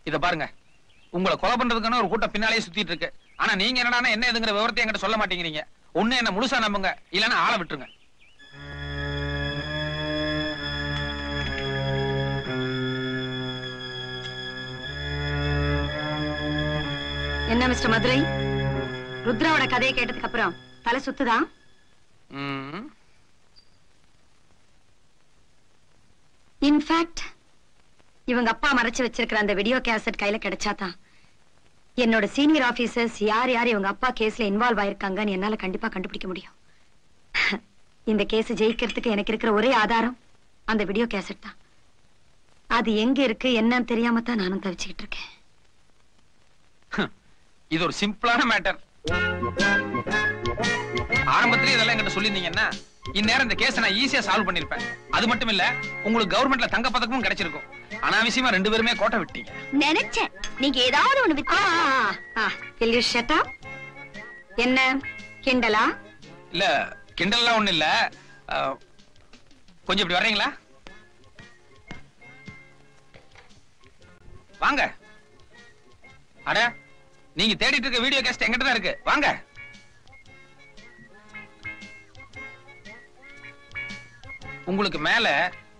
இத பாருங்க, உங்களை கொலை பண்றதுக்கான ஒரு கூட்டம் பின்னாலேயே சுத்திட்டு இருக்கு. ஆனா நீங்க என்னடானா என்ன எதுங்கிற விவரத்தை என்கிட்ட சொல்ல மாட்டேங்கிறீங்க. ஒண்ணு என்ன முழுசா நம்புங்க, இல்லன்னா ஆளை விட்டுருங்க. என்ன மிஸ்டர் மதுரை, ருத்ராவோட கதையை கேட்டதுக்கு அப்புறம் தலை சுத்துதா? இன்ஃபேக்ட் இவங்க அப்பா மறைச்சு வச்சிருக்கிற அந்த வீடியோ கேசட் கையில கிடைச்சாதான் என்னோட சீனியர் ஆபீசர்ஸ் யார் யார் இவங்க அப்பா கேஸ்ல இன்வால்வ் ஆயிருக்காங்கன்னு என்னால கண்டிப்பா கண்டுபிடிக்க முடியும். இந்த கேஸ் ஜெயிக்கிறதுக்கு எனக்கு இருக்கிற ஒரே ஆதாரம் அந்த வீடியோ கேசட் தான். அது எங்க இருக்கு என்னன்னு தெரியாம தான் நானும் தவிச்சுக்கிட்டு இருக்கேன். இது ஒரு சிம்பிளான மேட்டர். ஆரம்பத்திலே இதெல்லாம் என்கிட்ட சொல்லியிருந்தீங்கன்னா இந்நேரம் இந்த கேஸை நான் ஈஸியா சால்வ் பண்ணிருப்பேன். அது மட்டும் இல்ல, உங்களுக்கு கவர்மெண்ட்ல தங்க பதக்கமும் கிடைச்சிருக்கும். அனாவசியமா 2 பேருமே கோட்டை விட்டீங்க. நினைச்சேன் நீங்க ஏதாவது ஒண்ணு என்ன கிண்டலா? இல்ல கிண்டல்லாம் ஒண்ணு இல்ல. கொஞ்சம் இப்படி வர்றீங்களா? வாங்க. அட, நீங்க தேடிட்டு இருக்க வீடியோ கேஸ்ட் எங்கிட்ட தான் இருக்கு. வாங்க. உங்களுக்கு மேல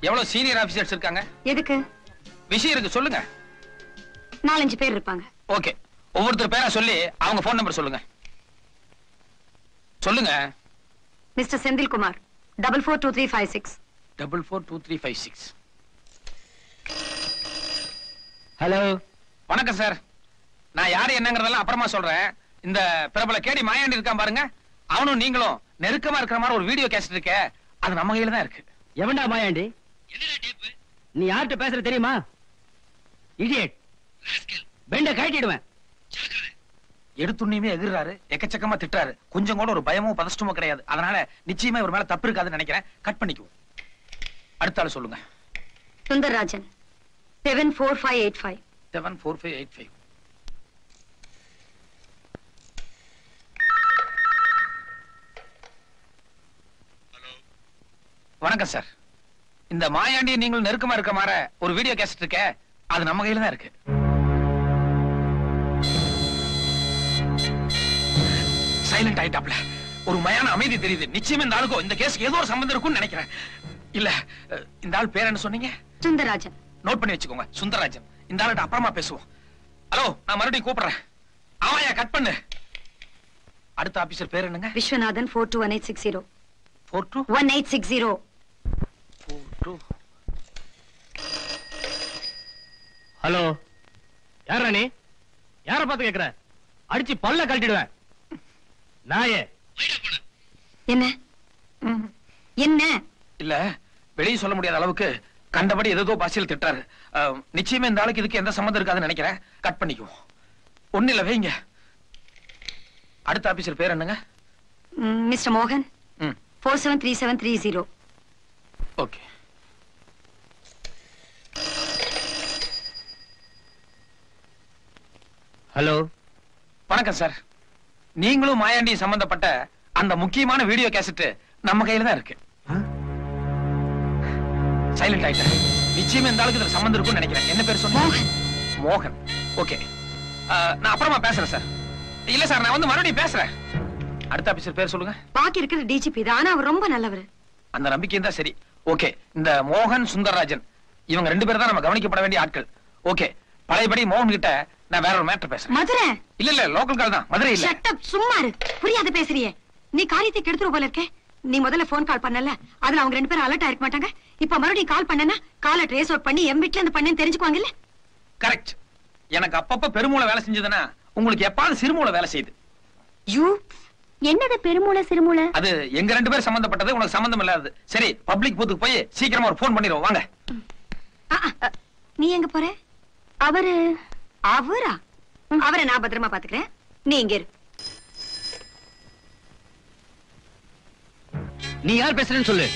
எவ்வளவு சீனியர் ஆபீசர்ஸ் இருக்காங்க? எதுக்கு? விஷயம் இருக்கு, சொல்லுங்க. 4-5 பேர் இருப்பாங்க. ஓகே, ஒவ்வொருத்தர் பேரா சொல்லி அவங்க போன் நம்பர் சொல்லுங்க. சொல்லுங்க. மிஸ்டர் செந்தில்குமார் 442356. 442356. ஹலோ, வணக்கம் சார். நான் யாரு என்னங்கறதெல்லாம் அப்புறமா சொல்றேன். இந்த பிரபல கேடி மாயாண்டி இருக்கான் பாருங்க, அவனும் நீங்களும் நெருக்கமா இருக்கிற மாதிரி ஒரு வீடியோ கேசட் இருக்கே, அது நம்ம கையில தான் இருக்கு. எவன்டா மாயாண்டி? நீ யார்கிட்ட பேசுற தெரியுமா? இடியட், பெண்ட கட்டிடுவேன். எடுத்துண்ணியுமே எதிர்றாரு, எக்கச்சக்கமா திட்டுறாரு. கொஞ்சம் கூட ஒரு பயமோ பதஷ்டமோ கிடையாது. அதனால நிச்சயமா இவர் மேல தப்பு இருக்காதுன்னு நினைக்கிறேன். கட் பண்ணிக்குவோம். அடுத்த ஆளு சொல்லுங்க. சுந்தரராஜன் 74585. 74585. வணக்கம் சார். இந்த மாயாண்டி நீங்கள் நெருக்கமா இருக்க மாதிரி ஒரு வீடியோ கேசட் இருக்க, அது நம்ம கையில தான் இருக்கு. சைலண்ட் ஆயிட்டாப்ல. ஒரு மயான அமைதி தெரியுது. நிச்சயமா இந்த ஆளுக்கும் இந்த கேஸ்க்கு ஏதோ ஒரு சம்பந்தம் இருக்கும்னு நினைக்கிறேன். இல்ல, இந்த ஆள் பேர் என்ன சொன்னீங்க? சுந்தரராஜன். நோட் பண்ணி வச்சுக்கோங்க, சுந்தரராஜன். இந்த ஆள்கிட்ட அப்புறமா பேசுவோம். ஹலோ, நான் மறுபடியும் கூப்பிடுறேன். ஆமாயா, கட் பண்ணு. அடுத்த ஆபீசர் பேர் என்னங்க? விஸ்வநாதன் 421860. 421860. 42. ஹலோ, யாரா நீ? யார பார்த்து கேக்குற? அடிச்சு பல்ல கழட்டிடுவேன். நாயே. என்ன என்ன? இல்ல, வெளியே சொல்ல முடியாத அளவுக்கு கண்டபடி ஏதோ பாசியில் திட்டாரு. நிச்சயமா இந்த ஆளுக்கு இதுக்கு எந்த சம்மந்தம் இருக்காதுன்னு நினைக்கிறேன். கட் பண்ணிக்குவோம். ஒண்ணு இல்ல, வைங்க. அடுத்த ஆபீசர் பேர் என்னங்க? மிஸ்டர் மோகன் 473730. ஓகே. ஹலோ, வணக்கம் சார். நீங்களும் மாயாண்டி சம்பந்தப்பட்ட அந்த முக்கியமான வீடியோ கேசட் நம்ம கையில தான் இருக்கு. சைலண்ட் ஆயிட்டேன். நிச்சயமா இந்த ஆளுக்கு இதுல சம்பந்தம் இருக்கும்னு நினைக்கிறேன். என்ன பேர் சொன்னீங்க? மோகன். ஓகே, நான் அப்புறமா பேசுறேன் சார். இல்ல சார், நான் வந்து மறுபடியும் பேசுறேன். அடுத்த ஆபீசர் பேர் சொல்லுங்க. பாக்கி இருக்கிற டிஜிபி தான், ஆனா அவர் ரொம்ப நல்லவர். அந்த நம்பிக்கை தான் சரி. ஓகே, இந்த மோகன் சுந்தரராஜன் இவங்க 2 பேரும் தான் நம்ம கவனிக்கப்பட வேண்டிய ஆட்கள். ஓகே, பழையபடி மோகன் கிட்ட நான் வேற ஒரு மேட்டர் பேசுறேன். மதுரை? இல்ல, லோக்கல் கால் தான். மதுரை இல்ல. ஷட் அப், சும்மா இரு. புரியாத பேசுறியே. நீ காரியத்தை கெடுத்துற போல இருக்கே. நீ முதல்ல போன் கால் பண்ணல, அதுல அவங்க 2 பேரும் அலர்ட் ஆயிருக்க மாட்டாங்க. இப்ப மறுபடியும் கால் பண்ணனா காலை ட்ரேஸ் அவுட் பண்ணி எம் வீட்ல இருந்து பண்ணேன்னு தெரிஞ்சுக்குவாங்கல்ல. கரெக்ட். எனக்கு அப்பப்ப பெருமூளை வேலை செஞ்சதுன்னா உங்களுக்கு எப்பாவது சிறுமூளை வேலை செய்யுது. யூ என்னது பெருமூளை சிறுமூளை? அது எங்க 2 பேரும் சம்பந்தப்பட்டது, உனக்கு சம்பந்தம் இல்லாதது. சரி, பப்ளிக் பூத்துக்கு போய் சீக்கிரமா ஒரு போன் பண்ணிடுவோம். வாங்க. நீ எங்க போற? அவரா? அவரை நான் பத்திரமா பாத்துக்கிறேன். நீ இங்க இரு. நீ யார் பேசுறேன்னு சொல்லு.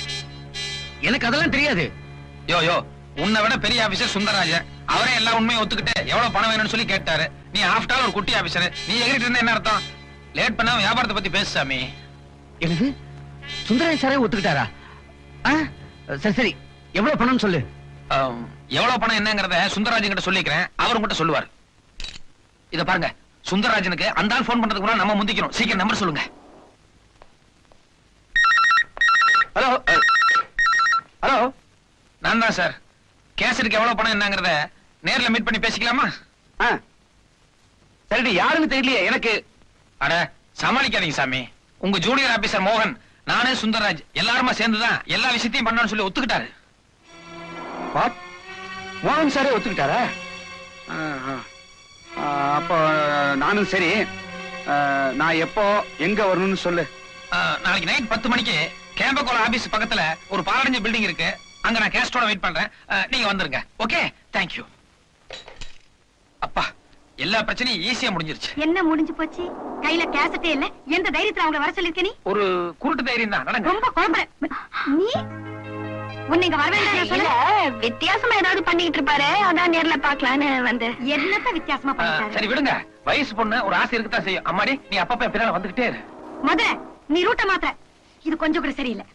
எனக்கு அதெல்லாம் தெரியாது. யோ, உன்னை விட பெரிய ஆபீசர் சுந்தரராஜன். அவரே எல்லா உண்மையும் ஒத்துக்கிட்டு எவ்வளவு பணம் வேணும்னு சொல்லி கேட்டாரு. நீ ஆஃப்டர் ஆல் ஒரு குட்டி ஆபீசர். நீ எகிரிட்டு இருந்தா என்ன அர்த்தம்? லேட் பண்ணாம வியாபாரத்தை பத்தி பேசு சாமி. எனக்கு சுந்தரராஜன் சாரே ஒத்துக்கிட்டாரா? சரி சரி, எவ்வளவு பணம் சொல்லு. எவ்வளவு பணம் என்னங்கறத சுந்தரராஜன் கிட்ட சொல்லிக்கிறேன், அவரும் கிட்ட சொல்லுவார். இத பாருங்க, சுந்தரராஜனுக்கு அந்த ஆள் போன் பண்றதுக்கு முன்னாடி நம்ம முந்திக்கணும். சீக்கிரம் நம்பர் சொல்லுங்க. ஹலோ ஹலோ, நான் தான் சார். கேசட்டுக்கு எவ்வளவு பணம் என்னங்கறத நேர்ல மீட் பண்ணி பேசிக்கலாமா? சரி, யாருன்னு தெரியலையே எனக்கு. அட சமாளிக்காதீங்க சாமி. உங்க ஜூனியர் ஆபீசர் மோகன், நானே சுந்தரராஜ் எல்லாருமா சேர்ந்துதான் எல்லா விஷயத்தையும் பண்ணணும்னு சொல்லி ஒத்துக்கிட்டாரு. மோகன் சாரே ஒத்துக்கிட்டாரா? அப்போ நானும் சரி. நான் எப்போ எங்க வரணும்னு சொல்லு. நாளைக்கு நைட் 10 மணிக்கு கேம்பகோல ஆபீஸ் பக்கத்துல ஒரு பாலடைஞ்ச பில்டிங் இருக்கு. அங்க நான் கேஸ்டோட வெயிட் பண்றேன். நீங்க வந்துருங்க. Okay, thank you. அப்பா, எல்லா பிரச்சனையும் ஈஸியா முடிஞ்சிருச்சு. என்ன முடிஞ்சு போச்சு? கையில கேசட்டே இல்ல. எந்த தைரியத்துல அவங்க வர சொல்லிருக்க நீ? ஒரு குருட்டு தைரியம் தான். நடங்க. ரொம்ப குழம்புற நீ. உன்னை இங்க வர வேண்டாம் சொல்ல. வித்தியாசமா ஏதாவது பண்ணிட்டு இருப்பாரு, அதான் நேர்ல பாக்கலான்னு வந்து. என்னத்த வித்தியாசமா பண்ணிட்டாரு? சரி விடுங்க, வயசு பொண்ணு ஒரு ஆசை இருக்குதான் செய்யும். அம்மாடி, நீ அப்பப்ப பின்னால வந்துகிட்டே இரு. முதல்ல நீ ரூட்ட மாத்த. இது கொஞ்சம் கூட சரியில்லை.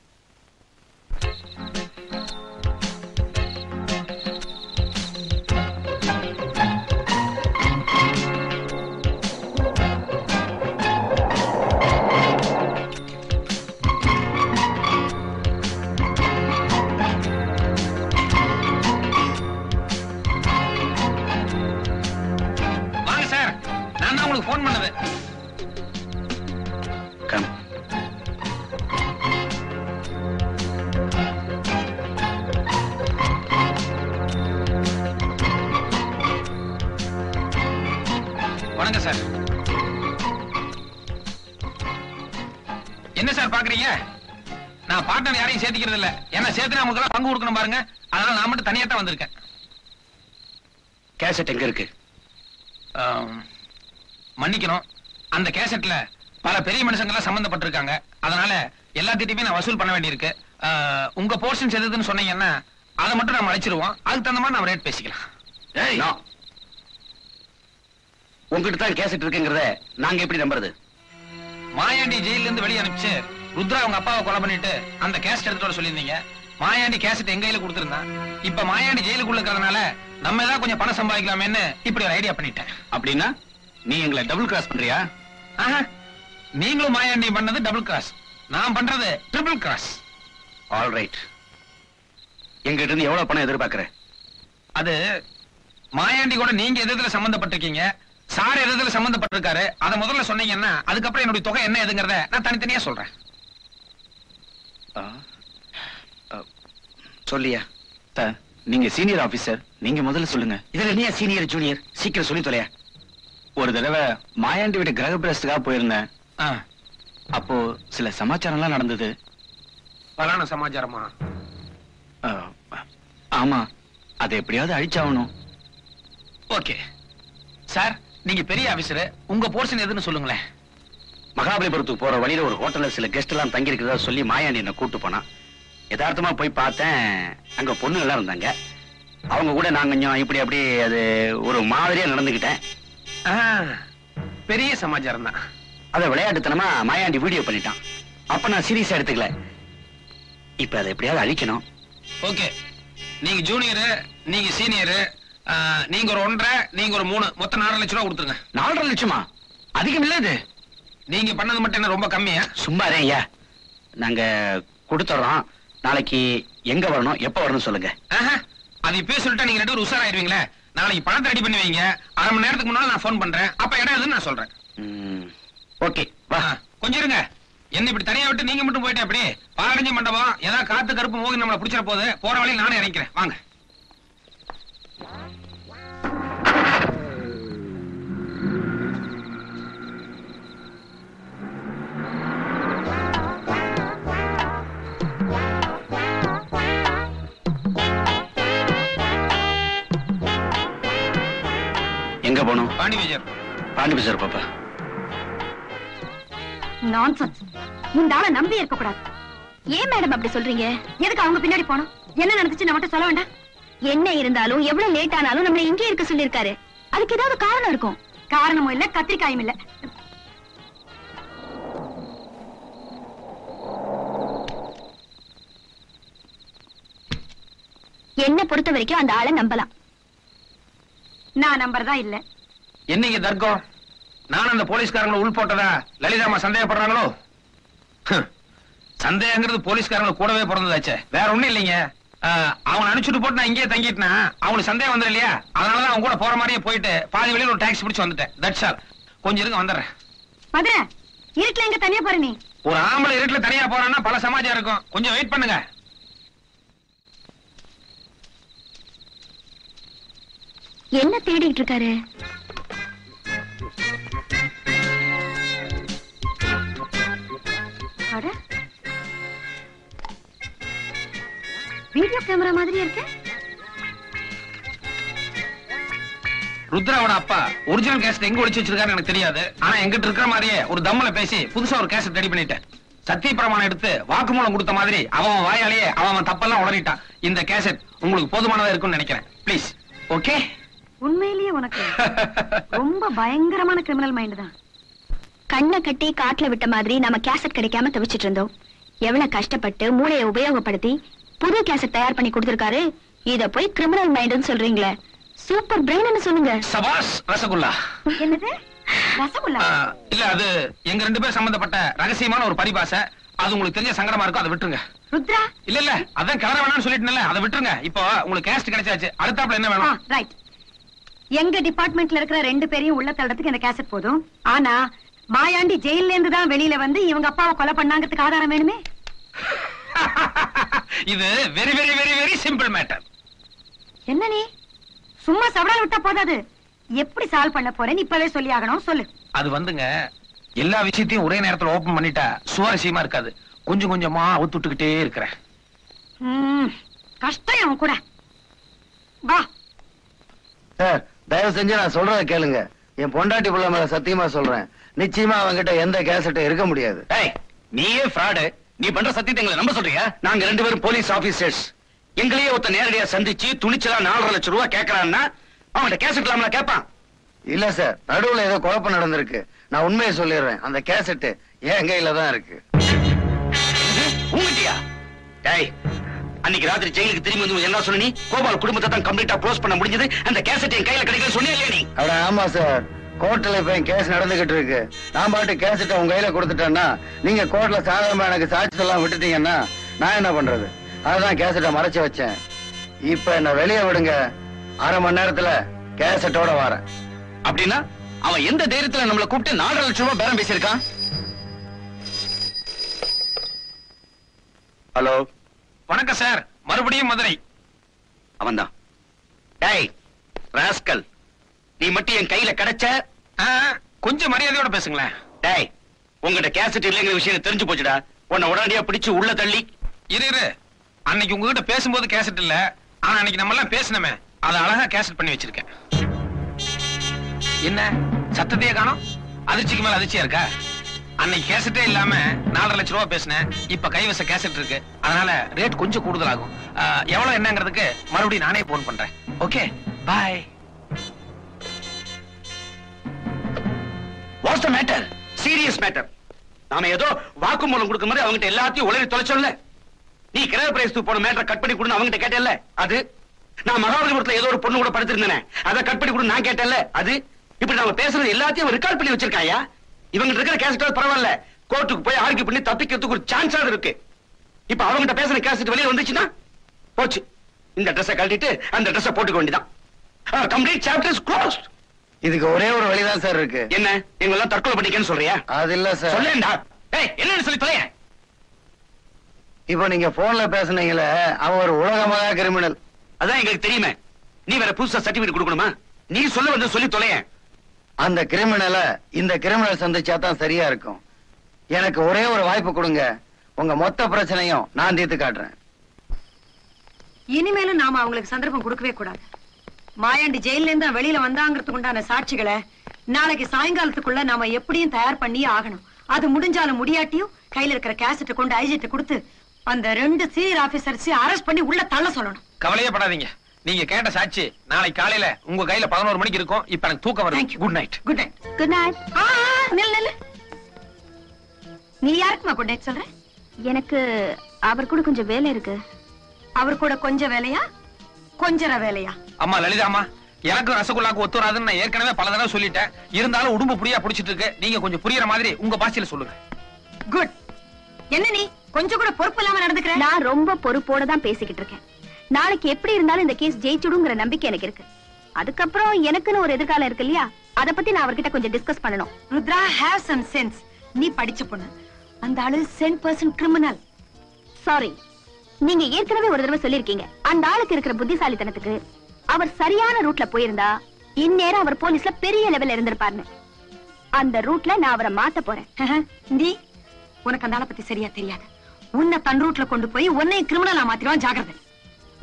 போன் பண்ணது. கம். வணக்கம் சார். என்ன சார் பாக்குறீங்க? நான் பார்ட்னர் யாரையும் சேர்த்துக்கிறது இல்ல. என்ன சேர்த்து உங்களுக்கு பங்கு கொடுக்கணும் பாருங்க. அதனால நான் மட்டும் தனியா தான் வந்திருக்கேன். கேசட் எங்க இருக்கு? மன்னிக்கணும், அந்த கேசட்ல பல பெரிய மனுஷங்க எல்லாம் சம்பந்தப்பட்டிருக்காங்க. அதனால எல்லாத்திட்டையுமே நான் வசூல் பண்ண வேண்டியிருக்கு. உங்க போர்ஷன் எதுன்னு சொன்னீங்கன்னா அதை மட்டும் நம்ம அழைச்சிருவோம். அதுக்கு தகுந்த மாதிரி நம்ம ரேட் பேசிக்கலாம். உங்ககிட்ட தான் கேசட் இருக்குங்கிறத நாங்க எப்படி நம்புறது? மாயாண்டி ஜெயில இருந்து வெளியே அனுப்பிச்சு ருத்ரா அவங்க அப்பாவை கொலை பண்ணிட்டு அந்த கேசட் எடுத்துட்டு வர சொல்லியிருந்தீங்க. மாயாண்டி கேசட் எங்க கையில கொடுத்திருந்தான். இப்ப மாயாண்டி ஜெயிலுக்குள்ள இருக்கிறதுனால நம்ம ஏதாவது கொஞ்சம் பணம் சம்பாதிக்கலாமேன்னு இப்படி ஒரு ஐடியா பண்ணிட்டேன். அப்படின்னா நீ எங்களை டபுள் கிராஸ் பண்றியா? நீங்களும் மாயாண்டி பண்ணது டபுள் கிராஸ், நான் பண்றது ட்ரிபிள் கிராஸ். All right. எங்கிட்ட இருந்து எவ்வளவு பணம் எதிர்பார்க்கிற? அது மாயாண்டி கூட நீங்க எதுல சம்பந்தப்பட்டிருக்கீங்க, சார் எதுல சம்பந்தப்பட்டிருக்காரு, அதை முதல்ல சொன்னீங்கன்னா அதுக்கப்புறம் என்னுடைய தொகை என்ன எதுங்கிறத நான் தனித்தனியா சொல்றேன். சொல்லியா? நீங்க சீனியர் ஆபீசர், நீங்க முதல்ல சொல்லுங்க. இதுல நீ சீனியர் ஜூனியர், சீக்கிரம் சொல்லி தொலையா. ஒரு தடவை மாயாண்டி வீட்டு கிரக பிரவேசத்துக்காக போயிருந்தேன். அப்போ சில சமாச்சாரம்லாம் நடந்தது. பலான சமாச்சாரமா? ஆமா, அதை எப்படியாவது அழிச்சாகணும். ஓகே சார், நீங்க பெரிய ஆபீசர், உங்க போர்ஷன் எதுன்னு சொல்லுங்களேன். மகாபலிபுரத்துக்கு போற வழியில ஒரு ஹோட்டல்ல சில கெஸ்ட் எல்லாம் தங்கி இருக்கிறதா சொல்லி மாயாண்டி என்ன கூட்டு போனா. யதார்த்தமா போய் பார்த்தேன், அங்க பொண்ணுங்க எல்லாம் இருந்தாங்க. அவங்க கூட நான் கொஞ்சம் இப்படி அப்படி அது ஒரு மாதிரியா நடந்துகிட்டேன். பெரிய சமாச்சாரம் தான். அத விளையாட்டுத்தனமா மாயாண்டி வீடியோ பண்ணிட்டான். அப்ப நான் சீரியஸா எடுத்துக்கல. இப்ப அதை எப்படியாவது அழிக்கணும். ஓகே, நீங்க ஜூனியர், நீங்க சீனியர், நீங்க ஒரு 1.5, நீங்க ஒரு 3, மொத்தம் 4 லட்சம் ரூபாய் கொடுத்துருங்க. 4.5 லட்சமா? அதிகம் இல்ல இது. நீங்க பண்ணது மட்டும் என்ன ரொம்ப கம்மியா? சும்மா ஐயா, நாங்க கொடுத்துறோம். நாளைக்கு எங்க வரணும், எப்ப வரணும் சொல்லுங்க. அது இப்பயே சொல்லிட்டா நீங்க 2 பேரும் உஷாராயிருவீங்களே. நாளைக்கு பணத்தை ரெடி பண்ணி வைங்க. 1/2 மணி நேரத்துக்கு முன்னால நான் போன் பண்றேன். அப்ப இடம் எதுன்னு நான் சொல்றேன். ஓகே, வா. கொஞ்சம் இருங்க, என்ன இப்படி தனியா விட்டு நீங்க மட்டும் போயிட்டே அப்படி பாலடைஞ்ச மண்டபம் ஏதாவது காத்து கருப்பு மோகி நம்மளை பிடிச்சிட போகுது. போற வழியில் நானே இறங்கிறேன், வாங்க. எங்க போகணும்? பாண்டி பஜார். பாண்டி பஜார் பாப்பா. நான்சென்ஸ். இந்த ஆளை நம்பி இருக்க கூடாது. ஏன் மேடம் அப்படி சொல்றீங்க? எதுக்கு அவங்க பின்னாடி போனோம்? என்ன நடந்துச்சு நம்மகிட்ட சொல்ல வேண்டாம்? என்ன இருந்தாலும் எவ்வளவு லேட் ஆனாலும் நம்மள இங்கே இருக்க சொல்லிருக்காரு. அதுக்கு ஏதாவது காரணம் இருக்கும். காரணமும் இல்ல, கத்திரிக்காயும் இல்ல. என்ன பொறுத்த வரைக்கும் அந்த ஆளை நம்பலாம். நான் நம்பறதா இல்ல. என்னைக்கு தர்க்கம்? நான் அந்த போலீஸ்காரங்களை உள் போட்டதா லலிதாமா சந்தேகப்படுறாங்களோ? சந்தேகங்கிறது போலீஸ்காரங்க கூடவே பிறந்ததாச்சே, வேற ஒண்ணும் இல்லைங்க. அவங்க அனுப்பிச்சுட்டு போட்டு நான் இங்கேயே தங்கிட்டுனா அவங்களுக்கு சந்தேகம் வந்துடும் இல்லையா? அதனாலதான் அவங்க கூட போற மாதிரியே போயிட்டு பாதி வழியில் ஒரு டாக்ஸி பிடிச்சு வந்துட்டேன். That's all. கொஞ்சம் இருங்க, வந்துடுறேன். மதுரை இருட்டுல எங்க தனியா போற நீ? ஒரு ஆம்பளை இருட்டுல தனியா போறான்னா பல சமாஜம் இருக்கும். கொஞ்சம் வெயிட் பண்ணுங்க. என்ன தேடிட்டு இருக்காரு? வீடியோ கேமரா மாதிரி இருக்கு. ருத்ராவோட அப்பா ஒரிஜினல் கேசட் எங்க ஒளிச்சு வச்சிருக்காரு எனக்கு தெரியாது. ஆனா எங்கிட்ட இருக்கிற மாதிரியே ஒரு தம்மில பேசி புதுசா ஒரு கேசட் ரெடி பண்ணிட்டேன். சத்திய பிரமாணம் எடுத்து வாக்குமூலம் கொடுத்த மாதிரி அவன் வாயாலேயே அவன் தப்பெல்லாம் உளறிட்டான். இந்த கேசட் உங்களுக்கு போதுமானதா இருக்கும்னு நினைக்கிறேன். ப்ளீஸ். ஓகே? உண்மையிலேயே உனக்கு ரொம்ப பயங்கரமான கிரிமினல் மைண்ட் தான். கண்ணை கட்டி காட்டுல விட்ட மாதிரி நம்ம கேசட் கிடைக்காம தவிச்சிட்டு இருந்தோம். எவ்வளவு கஷ்டப்பட்டு மூளையை உபயோகப்படுத்தி புது கேசட் தயார் பண்ணி கொடுத்திருக்காரு. இத போய் கிரிமினல் மைண்ட்னு சொல்றீங்களே, சூப்பர் பிரெயின்னு சொல்லுங்க. சபாஷ் ரசகுல்லா. என்னது ரசகுல்லா? இல்ல, அது எங்க 2 பேர் சம்பந்தப்பட்ட ரகசியமான ஒரு பரிபாஷை. அது உங்களுக்கு தெரிஞ்ச சங்கடமா இருக்கும், அதை விட்டுருங்க. ருத்ரா இல்ல அதான் கலர வேணாம்னு சொல்லிட்டேன்ல, அதை விட்டுருங்க. இப்போ உங்களுக்கு கேசட் கிடைச்சாச்சு, அடுத்தாப்புல என்ன வேணும்? ரைட். எங்க டிபார்ட்மெண்ட்ல இருக்கிற 2 பேரையும் உள்ள தள்ளறதுக்கு இந்த கேசட் போதும். ஆனா மாயாண்டி ஜெயில இருந்து தான் வெளியில வந்து இவங்க அப்பாவை கொலை பண்ணாங்கிறதுக்கு ஆதாரம் வேணுமே. இது very very very very simple matter. என்ன நீ சும்மா சவடால் விட்டா போதாது, எப்படி சால்வ் பண்ண போறேன்னு இப்பவே சொல்லி ஆகணும். சொல்லு. அது வந்துங்க, எல்லா விஷயத்தையும் ஒரே நேரத்துல ஓபன் பண்ணிட்டா சுவாரஸ்யமா இருக்காது. கொஞ்சம் கொஞ்சமா அவுத்துட்டுக்கிட்டே இருக்கிறேன். கஷ்டம் அவன் கூட. வா சார், தயவு செஞ்சு நான் சொல்றத கேளுங்க. என் பொண்டாட்டி பிள்ளை மேல சத்தியமா சொல்றேன், நிச்சயமா அவங்கிட்ட எந்த கேசட்டும் இருக்க முடியாது. நீயே ஃப்ராடு. நீ பண்ற சத்தியத்தை எங்களை நம்ப சொல்றியா? நாங்க 2 பேரும் போலீஸ் ஆபீசர்ஸ். எங்களையே ஒருத்த நேரடியா சந்திச்சு துணிச்சலா 4.5 லட்சம் ரூபாய் கேட்கறான்னா அவன்கிட்ட கேசட் இல்லாமல கேட்பான். இல்ல சார், நடுவுல ஏதோ குழப்பம் நடந்திருக்கு. நான் உண்மையை சொல்லிடுறேன், அந்த கேசட் என் கையில தான் இருக்கு. உங்கட்டியா? டேய், அன்னைக்கு ராத்திரி ஜெயிலுக்கு திரும்பி வந்து என்ன சொன்ன நீ? கோபால் குடும்பத்தை தான் கம்ப்ளீட்டா க்ளோஸ் பண்ண முடிஞ்சது, அந்த கேசட் என் கையில கிடைக்கல சொன்னியா இல்லையா நீ? அட ஆமா சார், கோர்ட்ல இப்ப என் கேஸ் நடந்துகிட்டு இருக்கு. நான் பாட்டு கேசட்டை உங்க கையில கொடுத்துட்டேன்னா நீங்க கோர்ட்ல சாதாரணமா எனக்கு சாட்சி எல்லாம் விட்டுட்டீங்கன்னா நான் என்ன பண்றது? அதான் கேசட்டை மறைச்சு வச்சேன். இப்ப என்ன வெளியே விடுங்க, 1/2 மணி நேரத்துல கேசட்டோட வரேன். அப்படின்னா அவன் எந்த தைரியத்துல நம்மளை கூப்பிட்டு 4.5 லட்சம் ரூபாய் பேரம் பேசியிருக்கான்? ஹலோ, வணக்கம் சார், மறுபடியும் மதுரை. அவன்தான். டேய் ராஸ்கல், நீ மட்டும் என் கையில கிடைச்ச. கொஞ்சம் மரியாதையோட பேசுங்களேன். டேய், உங்ககிட்ட கேசட் இல்லைங்கிற விஷயம் தெரிஞ்சு போச்சுடா. உன்னை உடனடியா பிடிச்சு உள்ள தள்ளி. இரு, அன்னைக்கு உங்ககிட்ட பேசும்போது கேசட் இல்ல, ஆனா அன்னைக்கு நம்ம எல்லாம் பேசணுமே, அதை அழகா கேசட் பண்ணி வச்சிருக்கேன். என்ன சத்தத்தையே காணோம்? அதிர்ச்சிக்கு மேல அதிர்ச்சியா இருக்கா? அன்னைக்கு கேசட்டே இல்லாம 4.5 லட்சம் ரூபாய் பேசினேன். இப்ப கைவச கேசட் இருக்கு, அதனால ரேட் கொஞ்சம் கூடுதல் ஆகும். எவ்வளவு என்னங்கிறதுக்கு மறுபடியும் நானே போன் பண்றேன். Okay, bye. What's the matter? Serious matter. நாம ஏதோ வாக்குமூலம் கொடுக்கும் மாதிரி அவங்கிட்ட எல்லாத்தையும் உளறி தொலைச்சோம்ல. நீ கிரக பிரேசத்துக்கு போன மேட்டரை கட் பண்ணி கொடுன்னு அவங்கிட்ட கேட்டேல்ல, அது. நான் மகாபலிபுரத்துல ஏதோ ஒரு பொண்ணு கூட படுத்திருந்தேன், அதை கட் பண்ணி கொடுன்னு நான் கேட்டேன்ல, அது. இப்படி நாம பேசுறது எல்லாத்தையும் ரெக்கார்ட் பண்ணி வச்சிருக்காயா? இவங்க இருக்கிற கேசட் பரவாயில்ல, கோர்ட்டுக்கு போய் ஆர்கியூ பண்ணி தப்பிக்கிறதுக்கு ஒரு சான்ஸ் இருக்கு. இப்ப அவங்கிட்ட பேசுற கேசட் வெளியே வந்துச்சுன்னா போச்சு. இந்த ட்ரெஸ்ஸை கழட்டிட்டு அந்த ட்ரெஸ்ஸை போட்டுக்க வேண்டியதான். Complete chapter is closed. இதுக்கு ஒரே ஒரு வழிதான் சார் இருக்கு. என்ன, எங்க எல்லாம் தற்கொலை பண்ணிக்கன்னு சொல்றியா? அது இல்ல சார். சொல்லேன்டா. ஏய், என்னன்னு சொல்லி தொலைய. இப்போ நீங்க போன்ல பேசுனீங்களே, அவன் ஒரு உலகமகா கிரிமினல். அதான் எங்களுக்கு தெரியுமே. நீ வேற புதுசா சர்டிபிகேட் கொடுக்கணுமா? நீ சொல்ல வந்து சொல்லி தொலைய. அந்த கிரிமினலை இந்த கிரிமினல் சந்திச்சா தான் சரியா இருக்கும். எனக்கு ஒரே ஒரு வாய்ப்பு கொடுங்க, உங்க மொத்த பிரச்சனையும் நான் தீர்த்து காட்டுறேன். இனிமேலும் நாம அவங்களுக்கு சந்தர்ப்பம் கொடுக்கவே கூடாது. மாயாண்டி ஜெயில இருந்து வெளியில வந்தாங்கிறதுக்கு உண்டான சாட்சிகளை நாளைக்கு சாயங்காலத்துக்குள்ள நாம எப்படியும் தயார் பண்ணியே ஆகணும். அது முடிஞ்சாலும் முடியாட்டியும் கையில இருக்கிற கேசட்டை கொண்டு ஐஜிட்ட கொடுத்து அந்த 2 சீனியர் ஆபீசர்ஸ் அரெஸ்ட் பண்ணி உள்ள தள்ள சொல்லணும். கவலையே படாதீங்க, நீங்க கேட்ட சாட்சி நாளைக்கு காலையில உங்க கையில 11 மணிக்கு இருக்கும். இப்ப எனக்கு தூக்கம் வருது. Good night. Good night. Good night. நில்லு. நீ யாருக்குமா குட் நைட் சொல்ற? எனக்கு அவர் கூட கொஞ்சம் வேலை இருக்கு. அவர் கூட கொஞ்சம் வேலையா? கொஞ்சற வேலையா? அம்மா லலிதாம்மா, எனக்கு ரசகுல்லாக்கு ஒத்து வராதுன்னு நான் ஏற்கனவே பல தடவை சொல்லிட்டேன். இருந்தாலும் உடம்பு புடியா புடிச்சிட்டு இருக்கு. நீங்க கொஞ்சம் புரியுற மாதிரி உங்க பாஷையில சொல்லுங்க. குட். என்ன நீ கொஞ்சம் கூட பொறுப்பு இல்லாம நடந்துக்கிற? நான் ரொம்ப பொறுப்போட தான் பேசிக்கிட்டு இருக்கேன். நாளைக்கு எப்படி இருந்தாலும் இந்த கேஸ் ஜெயிச்சுடுங்கிற நம்பிக்கை எனக்கு இருக்கு. அதுக்கப்புறம் எனக்குன்னு ஒரு எதிர்காலம் இருக்கு இல்லையா, அத பத்தி நான் அவர்கிட்ட கொஞ்சம் டிஸ்கஸ் பண்ணணும். Rudra, have some sense. நீ படிச்ச பொண்ணு. அந்த ஆளு 100% கிரிமினல். சாரி, நீங்க ஏற்கனவே ஒரு தடவை சொல்லிருக்கீங்க, அந்த ஆளுக்கு இருக்கிற புத்திசாலித்தனத்துக்கு அவர் சரியான ரூட்ல போயிருந்தா இந்நேரம் அவர் போலீஸ்ல பெரிய லெவல்ல இருந்திருப்பாருன்னு. அந்த ரூட்ல நான் அவரை மாத்த போறேன். நீ உனக்கு அந்த ஆளை பத்தி சரியா தெரியாது. உன்னை தன் ரூட்ல கொண்டு போய் உன்னையும் கிரிமினலா மாத்திடுவான். ஜாகிரதை.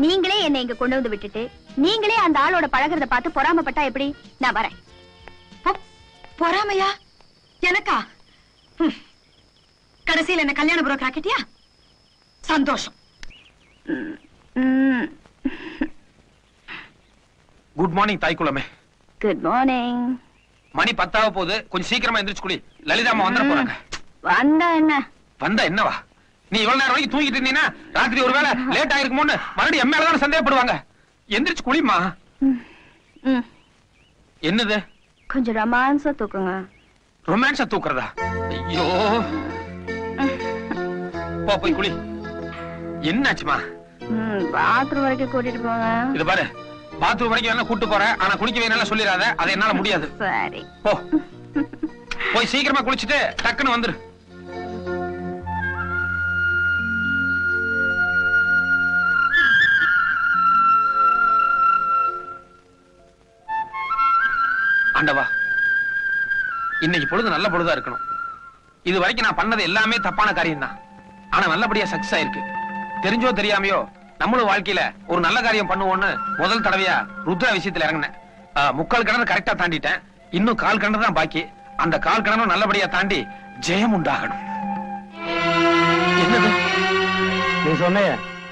நீங்களே என்னை இங்க கொண்டு வந்து விட்டுட்டு நீங்களே அந்த ஆளோட பழகிறத பார்த்து பொறாமப்பட்டா எப்படி? நான் வரேன். பொறாமையா? எனக்கா? கடைசியில் என்ன கல்யாண புரோக்கர் ஆக்கிட்டியா? சந்தோஷம். குட் மார்னிங் தாய்க்குளமே. Good morning. மணி 10 போகுது. கொஞ்சம் சீக்கிரமா எந்திரிச்சு குளி. லலிதாம்மா வந்துட போறாங்க. வந்தா என்ன? வந்தா என்னவா? நீ இவ்வளவு நேரம் வரைக்கும் தூங்கிட்டு இருந்தீங்கன்னா ராத்திரி ஒருவேளை லேட் ஆயிருக்குமோன்னு மறுபடியும் என் மேலதான் சந்தேகப்படுவாங்க. எந்திரிச்சு குளிமா. என்னது? கொஞ்சம் ரொமான்ஸா தூக்குங்க. ரொமான்ஸா தூக்குறதா? ஐயோ, போ போய் குளி. என்னாச்சுமா? பாத்ரூம் வரைக்கும் கூட்டிட்டு போங்க. இது பாரு, பாத்ரூம் வரைக்கும் வேணா கூட்டு போறேன். ஆனா குளிக்க வேணாலும் சொல்லிடாத. அது என்னால முடியாது. சரி, போ. போய் சீக்கிரமா குளிச்சுட்டு டக்குன்னு வந்துரு. ஆண்டவா, இன்னைக்கு பொழுது நல்ல பொழுதா இருக்கணும். இது வரைக்கும் நான் பண்ணது எல்லாமே தப்பான காரியம் தான். ஆனா நல்லபடியா சக்சஸ் ஆயிருக்கு. தெரிஞ்சோ தெரியாமையோ நம்மளும் வாழ்க்கையில ஒரு நல்ல காரியம் பண்ணுவோம்னு முதல் தடவையா ருத்ரா விஷயத்துல இறங்கினேன். 3/4 கிணறு கரெக்டா தாண்டிட்டேன். இன்னும் 1/4 கிணறு தான் பாக்கி. அந்த 1/4 கிணறும் நல்லபடியா தாண்டி ஜெயம் உண்டாகணும். என்னது நீ சொன்ன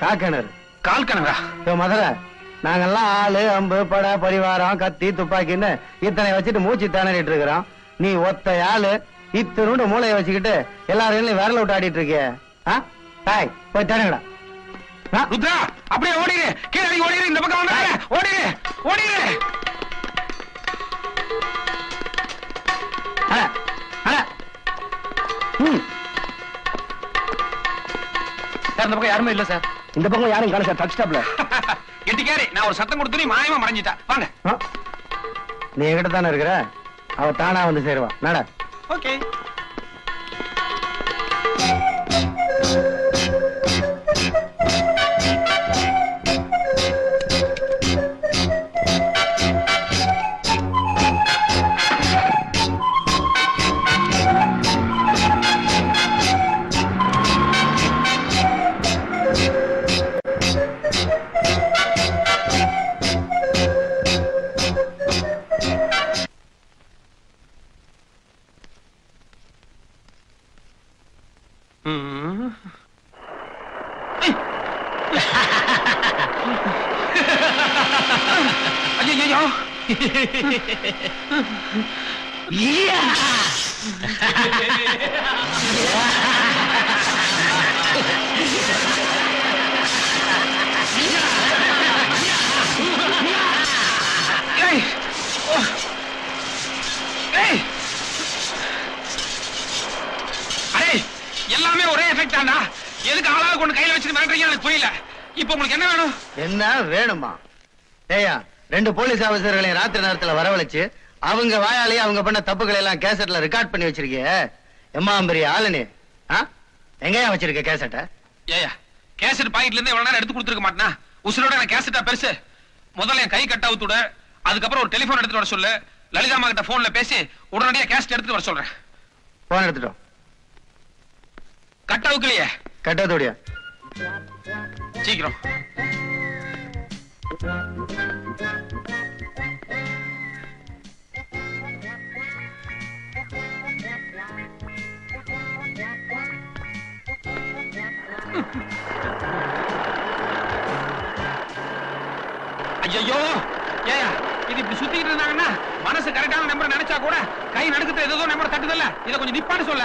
காக்கிணறு? 1/4 கிணறா? மதுரை, நாங்கெல்லாம் ஆளு அம்பு பட பரிவாரம் கத்தி துப்பாக்கின்னு இத்தனை வச்சுட்டு மூச்சு திணறிட்டு இருக்கிறோம். நீ ஒத்த ஆளு இத்தனோட மூளையை வச்சுக்கிட்டு எல்லாரும் விரல விட்டு ஆடிட்டு இருக்கிய. போய் திணங்கடா. ருத்ரா, அப்படியே ஓடிடு. கீழே ஓடிடு. இந்த பக்கம் வந்தாங்க. ஓடிடு, ஓடிடு. சார், இந்த பக்கம் யாருமே இல்ல சார். இந்த பக்கம் யாரும் காண சார். டச்டாப்ல எட்டிக்காரி, நான் ஒரு சத்தம் கொடுத்து நீ மாயமா மறைஞ்சிட்டா. வாங்க. நீ என்கிட்ட தானே இருக்கிற, அவ தானா வந்து சேருவா. நட. ஓகே. ஐயோ, எல்லாமே ஒரே எஃபெக்ட் தான்டா. எதுக்கு ஆளாக கொண்டு கையில வச்சுட்டு மிரட்டுறீங்க எனக்கு புரியல. இப்ப உங்களுக்கு என்ன வேணும்? என்ன வேணுமா? ஏயா, 2 போலீஸ் ஆபீசர்களையும் ராத்திரி நேரத்துல வரவழைச்சு அவங்க வாயாலேயே அவங்க பண்ண தப்புகளை எல்லாம் கேசட்ல ரெக்கார்ட் பண்ணி வச்சிருக்கிய. எம்மா பெரிய ஆளுனே, எங்கயா வச்சிருக்க கேசட்ட? ஏயா, கேசட் பாக்கெட்ல இருந்து எவ்வளவு நேரம் எடுத்து கொடுத்துருக்க மாட்டேனா? உசுரோட நான் கேசட்டா பெருசு. முதல்ல என் கை கட் அவுத்துட. அதுக்கப்புறம் ஒரு டெலிபோன் எடுத்துட்டு வர சொல்லு. லலிதாமா கிட்ட போன்ல பேசி உடனடியா கேசட் எடுத்துட்டு வர சொல்றேன். போன் எடுத்துட்டோம். கட் அவுக்கலையே? கட்டத்தோடியா? சீக்கிரம். ஐயோ, ஏயா, இது இப்படி சுத்திட்டு இருந்தாங்கன்னா மனசு கரெக்டான நம்பர் நினைச்சா கூட கை நடுக்கத்தை ஏதோ நம்பர் தட்டுதல்ல. இதை கொஞ்சம் நிப்பான்னு சொல்ல.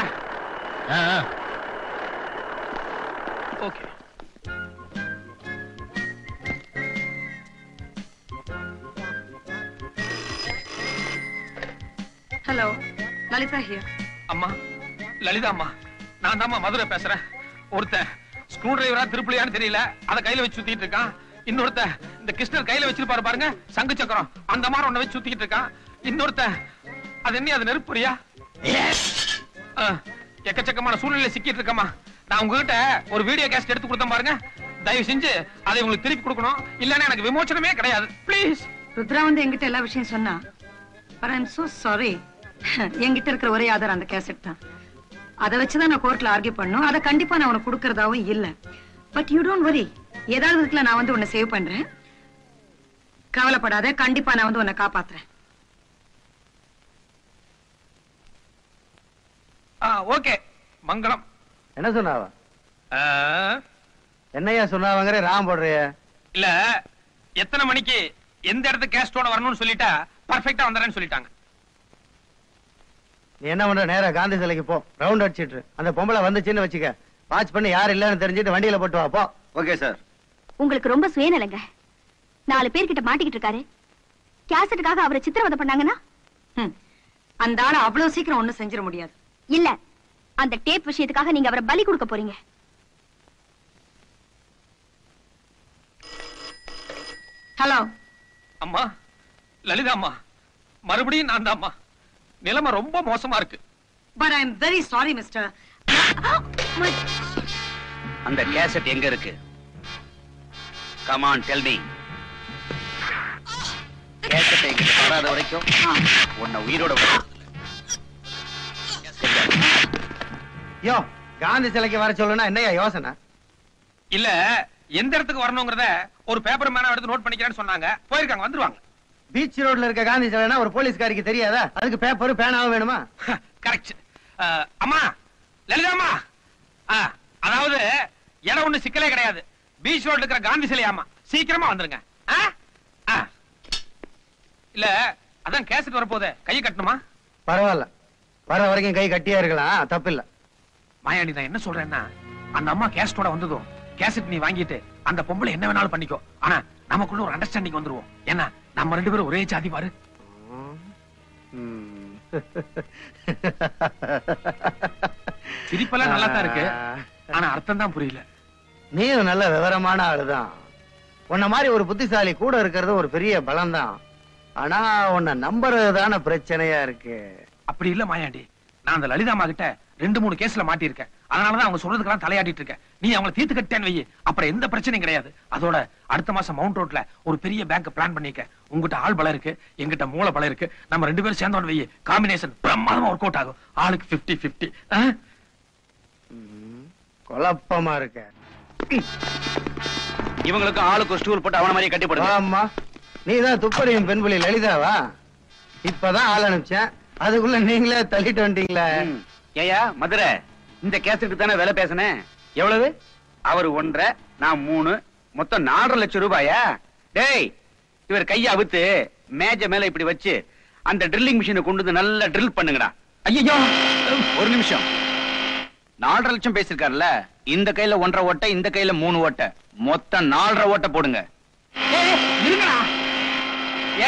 ஓகே. Hello, Lalitha here. அம்மா, லலிதா அம்மா, நான் தாம்மா மதுரை பேசுறேன். ஒருத்தன் ஸ்க்ரூ டிரைவரா திருப்புலியான்னு தெரியல, அத கையில வச்சு சுத்திட்டு இருக்கான். இன்னொருத்தன் இந்த கிருஷ்ணர் கையில வச்சிருப்பாரு பாருங்க, சங்கு சக்கரம், அந்த மாதிரி ஒண்ண வச்சு சுத்திட்டு இருக்கான். இன்னொருத்தன் அது என்ன, அது நெருப்புரியா? எக்கச்சக்கமான சூழ்நிலை சிக்கிட்டு இருக்கமா. நான் உங்ககிட்ட ஒரு வீடியோ கேஸ்ட் எடுத்து கொடுத்தேன் பாருங்க, தயவு செஞ்சு அதை உங்களுக்கு திருப்பி கொடுக்கணும், இல்லன்னா எனக்கு விமோச்சனமே கிடையாது. ப்ளீஸ். ருத்ரா வந்து என்கிட்ட எல்லா விஷயம் சொன்னா. but I'm so sorry. என்கிட்ட இருக்கிற ஒரே ஆதாரம் அந்த கேசட் தான். அதை வச்சுதான் நான் கோர்ட்ல ஆர்கியூ பண்ணும். அதை கண்டிப்பா நான் உனக்கு கொடுக்கறதாவும் இல்ல. பட் யூ டோன்ட் வரி, ஏதாவது விதத்துல நான் வந்து உன்னை சேவ் பண்றேன். கவலைப்படாத, கண்டிப்பா நான் வந்து உன்னை காப்பாத்துறேன். ஓகே, மங்களம். என்ன சொன்னாவ? என்னையா சொன்னாவங்கிற ராம் போடுறிய? இல்ல, எத்தனை மணிக்கு எந்த இடத்துக்கு கேஸ்டோட வரணும்னு சொல்லிட்டா பர்ஃபெக்ட்டா வந்துறேன்னு சொல்லிட்டாங்க. நீ என்ன பண்ற, நேரா காந்தி சிலைக்கு போ, ரவுண்ட் அடிச்சிட்டு அந்த பொம்பளை வந்துச்சுன்னு வச்சுக்க, வாட்ச் பண்ணி யார் இல்லன்னு தெரிஞ்சிட்டு வண்டியில போட்டு வா. போ. Okay sir. உங்களுக்கு ரொம்ப சுயநலங்க. 4 பேர்கிட்ட மாட்டிக்கிட்டு இருக்காரு. கேசட்டுக்காக அவரை சித்திரவதை பண்ணாங்கன்னா அந்த ஆளை அவ்வளவு சீக்கிரம் ஒண்ணும் செஞ்சிட முடியாது. இல்ல, அந்த டேப் விஷயத்துக்காக நீங்க அவரை பலி கொடுக்க போறீங்க. ஹலோ அம்மா, லலிதா அம்மா, மறுபடியும் நான் தான் அம்மா. நிலைமை ரொம்ப மோசமா இருக்கு. but I'm very sorry mister. அந்த கேசட் எங்க இருக்கு? Come on, tell me. Cassette எங்க வராத வரைக்கும் உன்னை உயிரோட யோ, காந்தி சிலைக்கு வர சொல்லுனா என்னையா யோசனை? இல்ல, எந்த இடத்துக்கு வரணும்ங்கறத ஒரு பேப்பர் மேனா எடுத்து நோட் பண்ணிக்கிறேன்னு சொன்னாங்க. போயிருக்காங்க, வந்துருவாங்க. பீச் ரோட்ல இருக்க காந்தி சிலைனா ஒரு போலீஸ்காரிக்கு தெரியாதா? அதுக்கு பேப்பர் பேனாவும் வேணுமா? கரெக்ட். அம்மா, லலிதா அம்மா, அதாவது இடம் ஒண்ணு சிக்கலே கிடையாது. பீச் ரோட்ல இருக்கிற காந்தி சிலையாமா, சீக்கிரமா வந்துருங்க. இல்ல, அதான் கேசட் வரப்போதே, கையை கட்டணுமா? பரவாயில்ல, வர வரைக்கும் கை கட்டியா இருக்கலாம், தப்பு இல்ல. மாயாண்டி, நான் என்ன சொல்றேன்னா, அந்த அம்மா கேசட்டோட வந்ததும் கேசட் நீ வாங்கிட்டு அந்த பொம்பளை என்ன வேணாலும் பண்ணிக்கோ. ஆனா நமக்குள்ள ஒரு அண்டர்ஸ்டாண்டிங் வந்துருவோம். ஏன்னா நம்ம 2 பேரும் ஒரே ஜாதி பாரு. சிரிப்பெல்லாம் நல்லா தான் இருக்கு, ஆனா அர்த்தம் தான் புரியல. நீயும் நல்ல விவரமான ஆளுதான். உன்ன மாதிரி ஒரு புத்திசாலி கூட இருக்கிறது ஒரு பெரிய பலம் தான். ஆனா உன்னை நம்புறதுதான பிரச்சனையா இருக்கு. அப்படி இல்ல மாயாண்டி, நான் அந்த லலிதாமா கிட்ட 2-3 கேஸ்ல மாட்டியிருக்கேன். அதனாலதான் அவங்க சொல்றதுக்கெல்லாம் தலையாடிட்டு இருக்கேன். நீ அவங்களை தீர்த்து கட்டேன்னு வையே, அப்புறம் எந்த பிரச்சனையும் கிடையாது. அதோட அடுத்த மாசம் மவுண்ட் ரோட்ல ஒரு பெரிய பேங்க் பிளான் பண்ணிக்க. உங்ககிட்ட ஆள் பலம் இருக்கு, எங்கிட்ட மூளை பலம் இருக்கு. நம்ம 2 பேரும் சேர்ந்தோன்னு வையே, காம்பினேஷன் பிரமாதமா ஒர்க் அவுட் ஆகும். ஆளுக்கு 50-50. குழப்பமா இருக்க. இவங்களுக்கு ஆளுக்கு ஸ்டூல் போட்டு அவன மாதிரி கட்டி போடுங்க. ஆமா, நீதான் துப்பறியும் பெண்புலி லலிதாவா? இப்பதான் ஆள் அனுப்பிச்சேன், அதுக்குள்ள நீங்களே தள்ளிட்டு வந்துட்டீங்களே. ஏயா மதுரை, இந்த கேசட்டுக்கு தானே விலை பேசினேன். எவ்வளவு? அவர் 1.5, நான் 3, மொத்தம் 4.5 லட்சம் ரூபாயா? டேய், இவர் கைய அவுத்து மேஜ மேல இப்படி வச்சு அந்த ட்ரில்லிங் மிஷினை கொண்டு வந்து நல்லா ட்ரில் பண்ணுங்கடா. ஐயோ, ஒரு நிமிஷம். 4.5 லட்சம் பேசிருக்காருல்ல, இந்த கையில 1.5 ஓட்டை, இந்த கையில 3 ஓட்டை, மொத்தம் 4.5 ஓட்டை போடுங்க. இருங்கடா.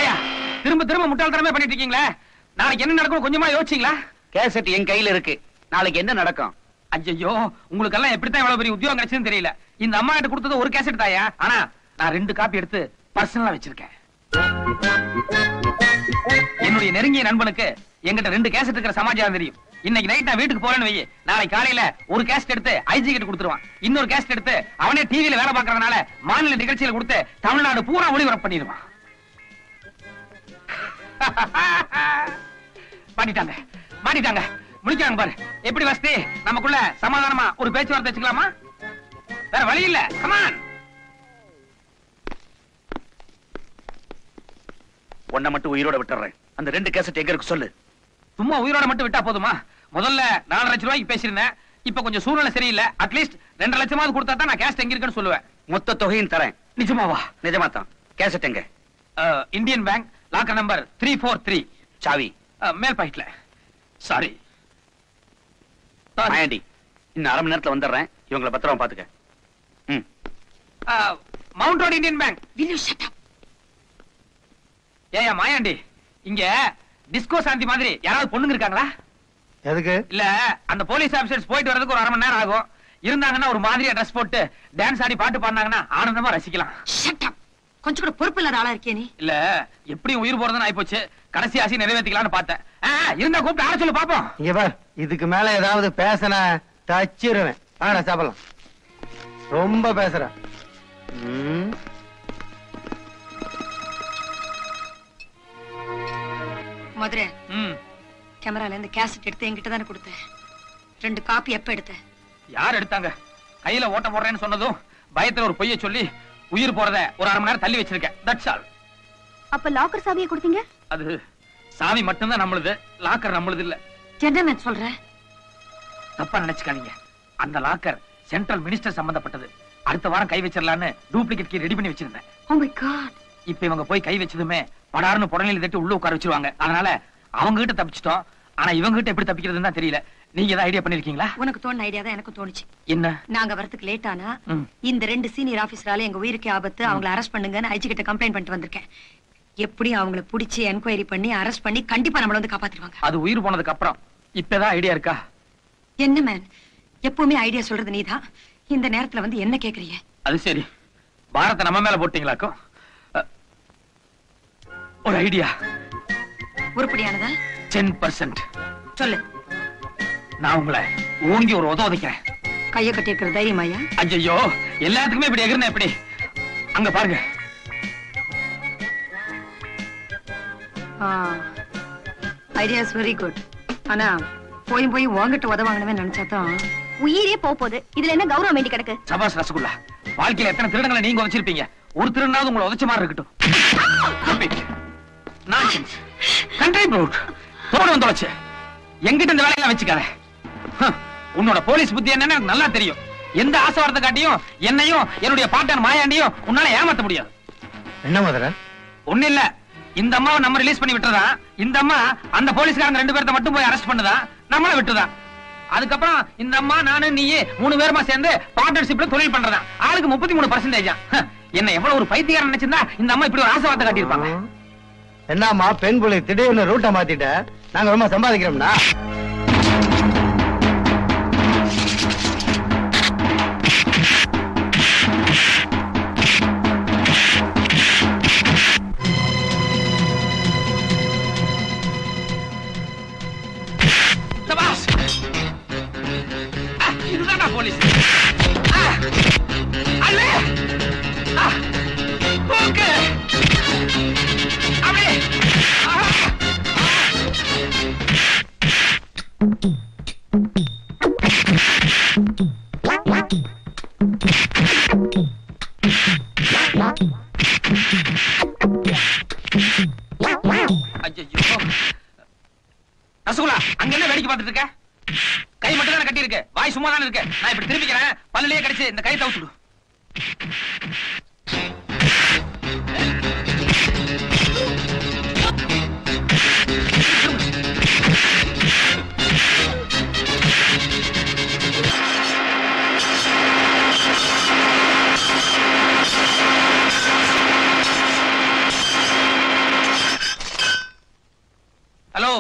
ஏயா, திரும்ப திரும்ப முட்டாள்தனமே பண்ணிட்டு இருக்கீங்களே. நாளைக்கு என்ன நடக்கும் கொஞ்சமா யோசிச்சீங்களா? கேசட் என் கையில இருக்கு, நாளைக்கு என்ன நடக்கும்? ஐயோ, உங்களுக்கு எல்லாம் எப்படித்தான் இவ்வளவு பெரிய உத்தியோகம் கிடைச்சதுன்னு தெரியல. இந்த அம்மா கிட்ட கொடுத்தது ஒரு கேசட் தாயா, ஆனா நான் 2 காப்பி எடுத்து பர்சனலா வச்சிருக்கேன். என்னுடைய நெருங்கிய நண்பனுக்கு என்கிட்ட 2 கேசட் இருக்கிற சமாச்சாரம் தெரியும். இன்னைக்கு நைட் நான் வீட்டுக்கு போறேன்னு வையே, நாளைக்கு காலையில ஒரு கேசட் எடுத்து ஐஜி கிட்ட கொடுத்துருவான். இன்னொரு கேசட் எடுத்து அவனே டிவியில வேலை பார்க்கறதுனால மாநில நிகழ்ச்சியில கொடுத்து தமிழ்நாடு பூரா ஒளிபரப்பு பண்ணிடுவான். மாட்டிட்டாங்க, மாட்டிட்டாங்க, முடிக்கிறாங்க பாரு. எப்படி வசதி? நமக்குள்ள சமாதானமா ஒரு பேச்சுவார்த்தை வச்சுக்கலாமா? வேற வழி இல்ல. கமான். ஒன்ன மட்டும் உயிரோட விட்டுறேன். அந்த 2 கேசட் எங்க இருக்கு சொல்லு. சும்மா உயிரோட மட்டும் விட்டா போதுமா? முதல்ல 4.5 லட்சம் ரூபாய்க்கு பேசியிருந்தேன். இப்ப கொஞ்சம் சூழ்நிலை சரியில்லை. அட்லீஸ்ட் 2.5 லட்சமாவது கொடுத்தா தான் நான் கேசட் எங்க இருக்குன்னு சொல்லுவேன். மொத்த தொகையும் தரேன். நிஜமாவா? நிஜமா தான். கேசட் எங்க? Indian bank locker number 343. சாவி மேல் பாக்கெட்ல. சாரி மாயாண்டி, இன்னும் 1/2 மணி நேரத்துல வந்துடுறேன். இவங்களை பத்திரமா பாத்துக்க. Mount road Indian bank. ஏயா மாயாண்டி, இங்க டிஸ்கோ சாந்தி மாதிரி யாராவது பொண்ணுங்க இருக்காங்களா? எதுக்கு? இல்ல அந்த போலீஸ் ஆபீசர்ஸ் போயிட்டு வரதுக்கு ஒரு 1/2 மணி நேரம் ஆகும். இருந்தாங்கன்னா ஒரு மாதிரியா ட்ரெஸ் போட்டு டான்ஸ் ஆடி பாட்டு பாடினாங்கன்னா ஆனந்தமா ரசிக்கலாம். கொஞ்சம் கூட பொறுப்பு இல்லாத ஆளா இருக்கே நீ. இல்ல எப்படியும் உயிர் போறதுன்னு ஆயிப்போச்சு. கடைசி ஆசை நிறைவேற்றிக்கலாம்னு பார்த்தேன். இருந்தா கூப்பிட்டு ஆட சொல்லு பாப்போம். இங்க பார், இதுக்கு மேல ஏதாவது பேசன தச்சிருவேன். ஆனா சாப்பிடலாம். ரொம்ப பேசுற. மதுரை கேமரால இருந்து கேசட் எடுத்து என்கிட்ட தானே கொடுத்தேன். 2 காப்பி எப்ப எடுத்த? யார் எடுத்தாங்க? கையில ஓட்ட போடுறேன்னு சொன்னதும் பயத்துல ஒரு பொய்ய சொல்லி உயிர் போறத ஒரு 1/2 மணி நேரம் தள்ளி வச்சிருக்கேன். That's all. அப்ப லாக்கர் சாவியை கொடுத்தீங்க? அது சாவி மட்டும்தான் நம்மளுது, லாக்கர் நம்மளுது இல்ல. என்ன சொல்ற? தப்பா நினைச்சுக்காதீங்க. அந்த லாக்கர் சென்ட்ரல் மினிஸ்டர் சம்பந்தப்பட்டது. அடுத்த வாரம் கை வச்சிடலான்னு டூப்ளிகேட் கீ ரெடி பண்ணி வச்சிருந்தேன். Oh my God. இப்ப இவங்க போய் கை வச்சதுமே படாருன்னு புடனையில தட்டி உள்ள உட்கார வச்சிருவாங்க. அதனால அவங்க கிட்ட தப்பிச்சிட்டோம். ஆனா இவங்க கிட்ட எப்படி தப்பிக்கிறதுன்னு தான் தெரியல. நீங்க ஏதாவது ஐடியா பண்ணிருக்கீங்களா? உனக்கு தோணுன ஐடியா தான் எனக்கு தோணுச்சு. என்ன? நாங்க வரதுக்கு லேட் ஆனா இந்த 2 சீனியர் ஆபீசரால எங்க உயிருக்கு ஆபத்து, அவங்களை அரெஸ்ட் பண்ணுங்கன்னு ஐஜி கிட்ட கம்ப்ளைண்ட் பண்ணிட்டு வந்திருக்கேன். எப்படி அவங்கள புடிச்சு என்கொயரி பண்ணி அரெஸ்ட் பண்ணி கண்டிப்பா நம்மள வந்து காப்பாத்திடுவாங்க. அது உயிர் போனதுக்கு அப்புறம். இப்பதான் ஐடியா இருக்கா? என்ன மேன், எப்பவுமே ஐடியா சொல்றது நீதான். இந்த நேரத்துல வந்து என்ன கேக்குறீங்க? அது சரி, பாரத்தை நம்ம மேல போட்டீங்களாக்கும். ஒரு ஐடியா. உருப்படியானதா? 10%. சொல்லு. நான் உங்களை ஓங்கி ஒரு உதைக்கிறேன். கைய கட்டி இருக்கிற தைரியமாயா? ஐயோ, எல்லாத்துக்குமே இப்படி எகிர்னா எப்படி? அங்க பாருங்க. Idea is very good. ஆனா போய் போய் வாங்கிட்டு உதவாங்கன்னு நினைச்சாதான் உயிரே போகுது. இதுல என்ன கௌரவம் வேண்டி கிடக்கு? சபாஸ் ரசகுல்லா. வாழ்க்கையில எத்தனை திருடங்களை நீங்க உதைச்சிருப்பீங்க. ஒரு திருடனாவது உங்களை உதைச்ச மாதிரி இருக்கட்டும். Country brute. தோடு வந்து வச்சு எங்கிட்ட இந்த வேலையெல்லாம் வச்சுக்காத. உன்னோட போலீஸ் புத்தி என்னன்னு எனக்கு நல்லா தெரியும். எந்த ஆசைவாரத்தை காட்டியும் என்னையும் என்னுடைய பாட்டன் மாயாண்டியும் உன்னால ஏமாத்த முடியாது. என்ன மதுரை? ஒண்ணு இல்ல, இந்த அம்மாவை நம்ம ரிலீஸ் பண்ணி விட்டுறதா, இந்த அம்மா அந்த போலீஸ்காரங்க 2 பேர்த்த மட்டும் போய் அரெஸ்ட் பண்ணுதா, நம்மள விட்டுறதா. அதுக்கப்புறம் இந்த அம்மா நானு நீ 3 பேருமா சேர்ந்து பார்ட்னர்ஷிப்ல தொழில் பண்றதா. ஆளுக்கு 33%. என்ன எவ்வளவு ஒரு பைத்தியக்காரன் நினைச்சிருந்தா இந்த அம்மா இப்படி ஒரு ஆசைவார்த்தை காட்டியிருப்பாங்க. என்னம்மா பெண் புலி திடீர்னு ரூட்டை மாத்திட்ட? நாங்க ரொம்ப சம்பாதிக்கிறோம்னா? இதுதான் போலீஸ். ஓகே அப்படியே. ரசகுல்லா, அங்க என்ன வேடிக்கை பார்த்துட்டு இருக்க? கை மட்டும் தானே கட்டி இருக்கு, வாய் சும்மா தானே இருக்கு. நான் இப்படி திரும்பிக்கிறேன், பல்லையே கடிச்சு இந்த கையை தவிச்சுடு. Hello,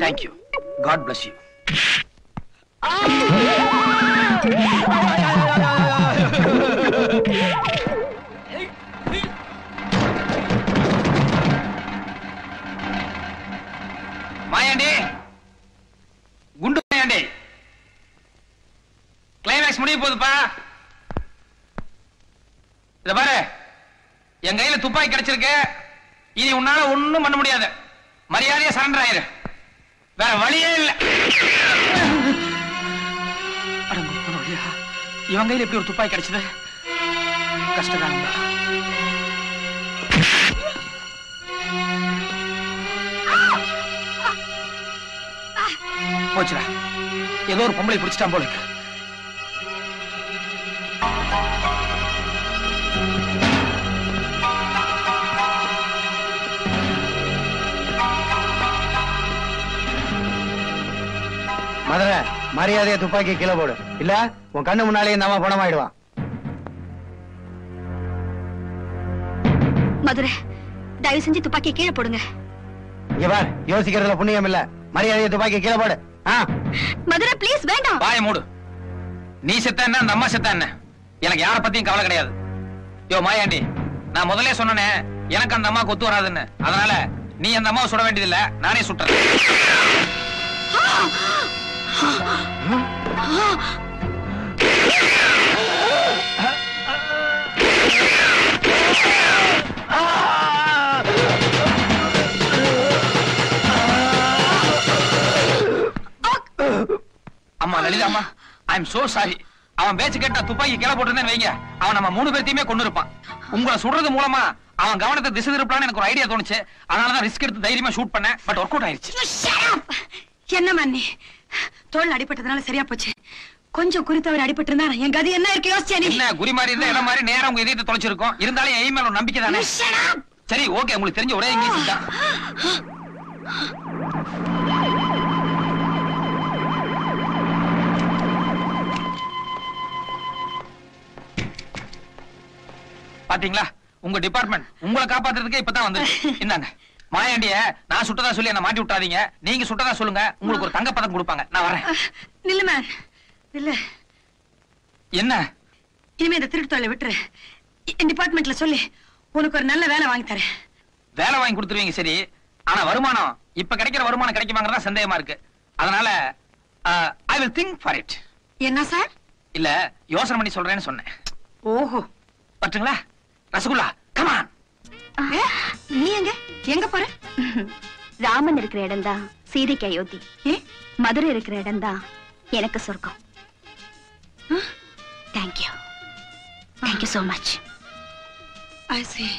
Thank you. God bless you. Mayandi, குண்டு மாயாண்டி, கிளைமேக்ஸ் முடிய போகுதுப்பா. இத பாரு, என் கையில துப்பாக்கி கிடைச்சிருக்கு. இனி உன்னால ஒண்ணும் பண்ண முடியாது. மரியாதையா சரண்டர் ஆயிரு. வேற வழியே இல்ல. இவன் கையில எப்படி ஒரு துப்பாக்கி கிடைச்சது? கஷ்டகாலம். போச்சுடா, ஏதோ ஒரு பொம்பளை பிடிச்சிட்டான் போல இருக்கு. மதுரை, மரியாதையை துப்பாக்கி கீழே போடு. இல்ல உன் கண்ணு முன்னாலேயே நம்ம பணமாயிடுவான். மதுரை, தயவு செஞ்சு துப்பாக்கி கீழே போடுங்க. இங்க பார், யோசிக்கிறதுல புண்ணியம் இல்ல. மரியாதையை துப்பாக்கி கீழே போடு. மதுரை ப்ளீஸ், வேண்டாம். வாய மூடு. நீ செத்த என்ன, அந்த அம்மா செத்த என்ன, எனக்கு யார பத்தியும் கவலை கிடையாது. யோ மாயாண்டி, நான் முதல்ல சொன்னேனே எனக்கு அந்த அம்மாவுக்கு ஒத்து வராதுன்னு. அதனால நீ அந்த அம்மாவை சுட வேண்டியதில்லை, நானே சுட்டுறேன். அம்மா லலிதா, அம்மா ஐ எம் சோ சாரி. அவன் பேச்சு கேட்டா துப்பாக்கி கீழே போட்டிருந்தேன்னு வைங்க, அவன் நம்ம 3 பேர்த்தையுமே கொண்டு இருப்பான். உங்களை சுடுறது மூலமா அவன் கவனத்தை திசை திருப்பலான்னு எனக்கு ஒரு ஐடியா தோணுச்சு. அதனாலதான் ரிஸ்க் எடுத்து தைரியமா ஷூட் பண்ணேன். பட் ஒர்க் அவுட் ஆயிடுச்சு. என்ன மன்னி, தோல் அடிபட்டதுனால சரியா போச்சு. கொஞ்சம் குறித்தவர் அடிபட்டு இருந்தா என் கதி என்ன இருக்கு யோசிச்சா? நீ என்ன குறி மாதிரி இருந்தா இடம் மாதிரி நேரம் உங்க இதயத்தை தொலைச்சிருக்கும். இருந்தாலும் என் மேல ஒரு நம்பிக்கை தானே. சரி ஓகே, உங்களுக்கு தெரிஞ்ச ஒரே இங்கிலீஷ் தான். பாத்தீங்களா, உங்க டிபார்ட்மெண்ட் உங்களை காப்பாத்துறதுக்கு இப்பதான் வந்து. இந்தாங்க மாயாண்டிய நான் சுட்டதா சொல்லி என்ன மாட்டி விட்டாதீங்க. நீங்க சுட்டதா சொல்லுங்க, உங்களுக்கு ஒரு தங்க பதக்கம் கொடுப்பாங்க. நான் வரேன். நில்லு மேன், நில்லு. என்ன இனிமே இந்த திருட்டு தொழிலை விட்டுரு. என் டிபார்ட்மெண்ட்ல சொல்லி உனக்கு ஒரு நல்ல வேலை வாங்கி தரேன். வேலை வாங்கி கொடுத்துருவீங்க சரி, ஆனா வருமானம் இப்ப கிடைக்கிற வருமானம் கிடைக்குமாங்கிறதா சந்தேகமா இருக்கு. அதனால I will think for it. என்ன சார்? இல்ல யோசனை பண்ணி சொல்றேன்னு சொன்னேன். ஓஹோ, பட்டுங்களா? Rasgulla come on. நீ எங்க போற? ராமன் இருக்கிற இடம் தான் சீதைக்கு அயோத்தி. மதுரை இருக்கிற இடம் தான் எனக்கு சொர்க்கம். Thank you, thank you so much. I see.